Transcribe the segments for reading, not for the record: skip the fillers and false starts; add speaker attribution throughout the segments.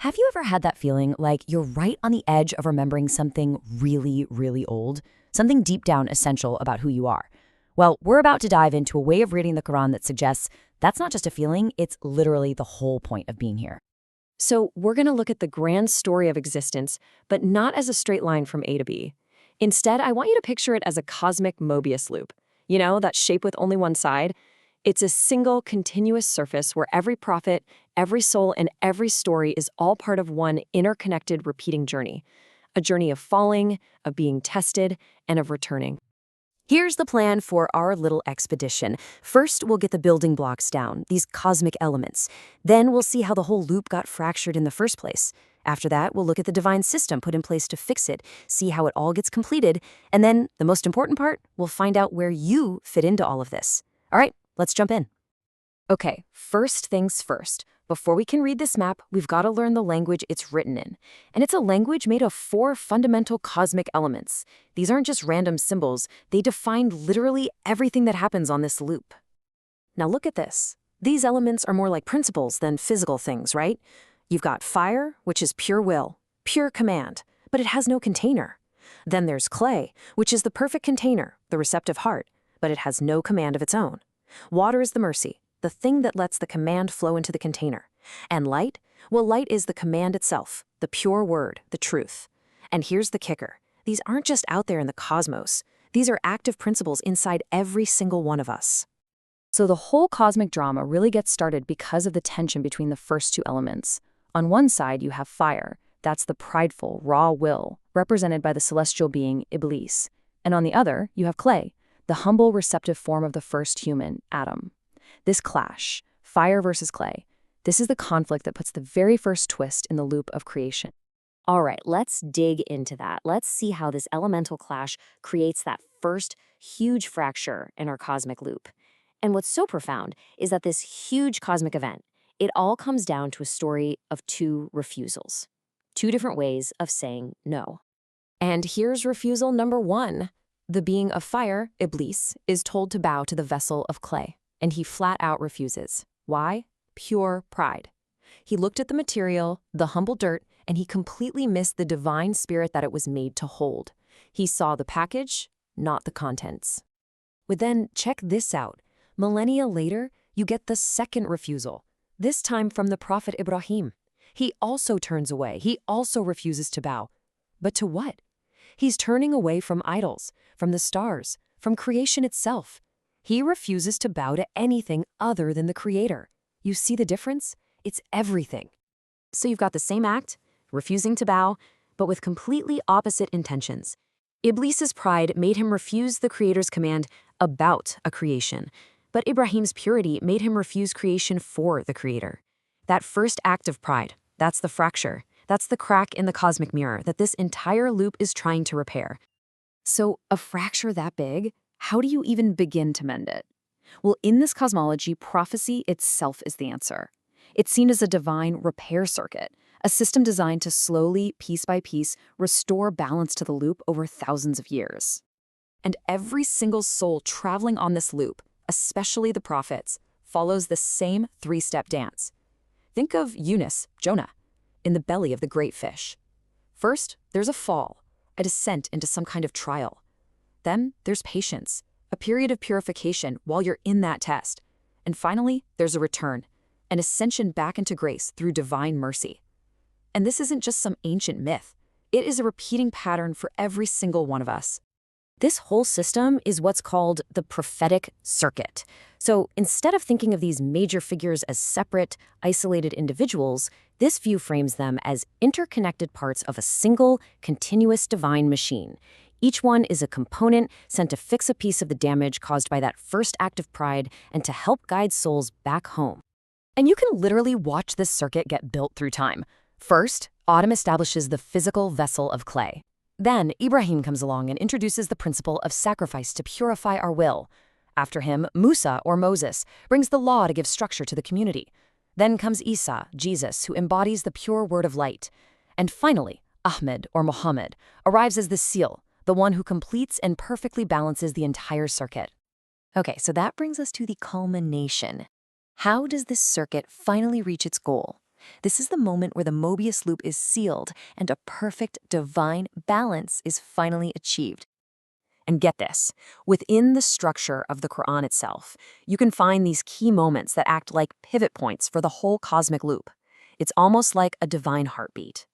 Speaker 1: Have you ever had that feeling like you're right on the edge of remembering something really, really old? Something deep down essential about who you are? Well, we're about to dive into a way of reading the Quran that suggests that's not just a feeling, it's literally the whole point of being here.
Speaker 2: So we're going to look at the grand story of existence, but not as a straight line from A to B. Instead, I want you to picture it as a cosmic Mobius loop. You know, that shape with only one side? It's a single, continuous surface where every prophet, every soul, and every story is all part of one interconnected, repeating journey. A journey of falling, of being tested, and of returning. Here's the plan for our little expedition. First, we'll get the building blocks down, these cosmic elements. Then we'll see how the whole loop got fractured in the first place. After that, we'll look at the divine system put in place to fix it, see how it all gets completed, and then, the most important part, we'll find out where you fit into all of this. All right, let's jump in. Okay, first things first. Before we can read this map, we've got to learn the language it's written in. And it's a language made of 4 fundamental cosmic elements. These aren't just random symbols, they define literally everything that happens on this loop. Now look at this. These elements are more like principles than physical things, right? You've got fire, which is pure will, pure command, but it has no container. Then there's clay, which is the perfect container, the receptive heart, but it has no command of its own. Water is the mercy, the thing that lets the command flow into the container. And light? Well, light is the command itself, the pure word, the truth. And here's the kicker. These aren't just out there in the cosmos. These are active principles inside every single one of us. So the whole cosmic drama really gets started because of the tension between the first 2 elements. On one side, you have fire. That's the prideful, raw will, represented by the celestial being Iblis. And on the other, you have clay, the humble, receptive form of the first human, Adam. This clash, fire versus clay, this is the conflict that puts the very first twist in the loop of creation. All right, let's dig into that. Let's see how this elemental clash creates that first huge fracture in our cosmic loop. And what's so profound is that this huge cosmic event, it all comes down to a story of 2 refusals. 2 different ways of saying no. And here's refusal number 1. The being of fire, Iblis, is told to bow to the vessel of clay. And he flat out refuses. Why? Pure pride. He looked at the material, the humble dirt, and he completely missed the divine spirit that it was made to hold. He saw the package, not the contents. But then, check this out. Millennia later, you get the second refusal, this time from the prophet Ibrahim. He also turns away. He also refuses to bow. But to what? He's turning away from idols, from the stars, from creation itself. He refuses to bow to anything other than the Creator. You see the difference? It's everything. So you've got the same act, refusing to bow, but with completely opposite intentions. Iblis's pride made him refuse the Creator's command about a creation, but Ibrahim's purity made him refuse creation for the Creator. That first act of pride, that's the fracture. That's the crack in the cosmic mirror that this entire loop is trying to repair. So a fracture that big? How do you even begin to mend it? Well, in this cosmology, prophecy itself is the answer. It's seen as a divine repair circuit, a system designed to slowly, piece by piece, restore balance to the loop over thousands of years. And every single soul traveling on this loop, especially the prophets, follows the same 3-step dance. Think of Yunus, Jonah, in the belly of the great fish. First, there's a fall, a descent into some kind of trial. Then there's patience, a period of purification while you're in that test. And finally, there's a return, an ascension back into grace through divine mercy. And this isn't just some ancient myth. It is a repeating pattern for every single one of us. This whole system is what's called the prophetic circuit. So instead of thinking of these major figures as separate, isolated individuals, this view frames them as interconnected parts of a single, continuous divine machine. Each one is a component sent to fix a piece of the damage caused by that first act of pride and to help guide souls back home. And you can literally watch this circuit get built through time. First, Adam establishes the physical vessel of clay. Then, Ibrahim comes along and introduces the principle of sacrifice to purify our will. After him, Musa, or Moses, brings the law to give structure to the community. Then comes Isa, Jesus, who embodies the pure word of light. And finally, Ahmed, or Muhammad, arrives as the seal, the one who completes and perfectly balances the entire circuit. Okay, so that brings us to the culmination. How does this circuit finally reach its goal? This is the moment where the Mobius loop is sealed and a perfect divine balance is finally achieved. And get this, within the structure of the Quran itself, you can find these key moments that act like pivot points for the whole cosmic loop. It's almost like a divine heartbeat.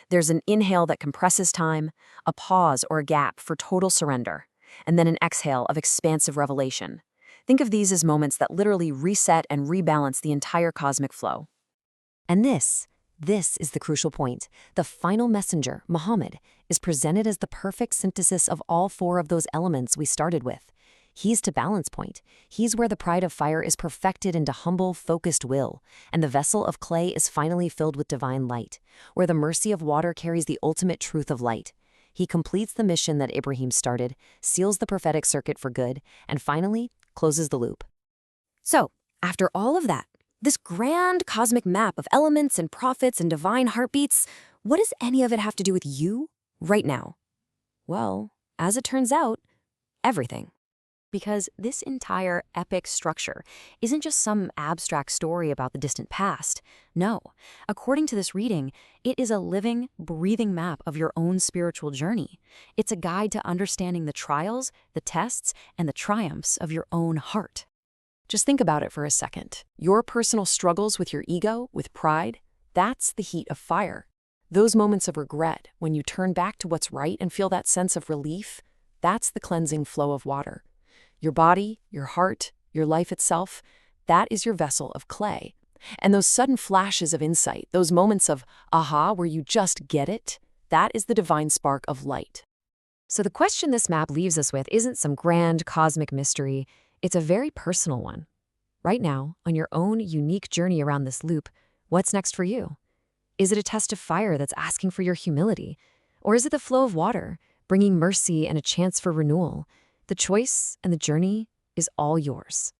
Speaker 2: There's an inhale that compresses time, a pause or a gap for total surrender, and then an exhale of expansive revelation. Think of these as moments that literally reset and rebalance the entire cosmic flow. And this is the crucial point. The final messenger, Muhammad, is presented as the perfect synthesis of all four of those elements we started with. He's the balance point. He's where the pride of fire is perfected into humble, focused will, and the vessel of clay is finally filled with divine light, where the mercy of water carries the ultimate truth of light. He completes the mission that Ibrahim started, seals the prophetic circuit for good, and finally closes the loop. So, after all of that, this grand cosmic map of elements and prophets and divine heartbeats, what does any of it have to do with you right now? Well, as it turns out, everything. Because this entire epic structure isn't just some abstract story about the distant past. No, according to this reading, it is a living, breathing map of your own spiritual journey. It's a guide to understanding the trials, the tests, and the triumphs of your own heart. Just think about it for a second. Your personal struggles with your ego, with pride, that's the heat of fire. Those moments of regret, when you turn back to what's right and feel that sense of relief, that's the cleansing flow of water. Your body, your heart, your life itself, that is your vessel of clay. And those sudden flashes of insight, those moments of aha where you just get it, that is the divine spark of light. So the question this map leaves us with isn't some grand cosmic mystery, it's a very personal one. Right now, on your own unique journey around this loop, what's next for you? Is it a test of fire that's asking for your humility? Or is it the flow of water, bringing mercy and a chance for renewal? The choice and the journey is all yours.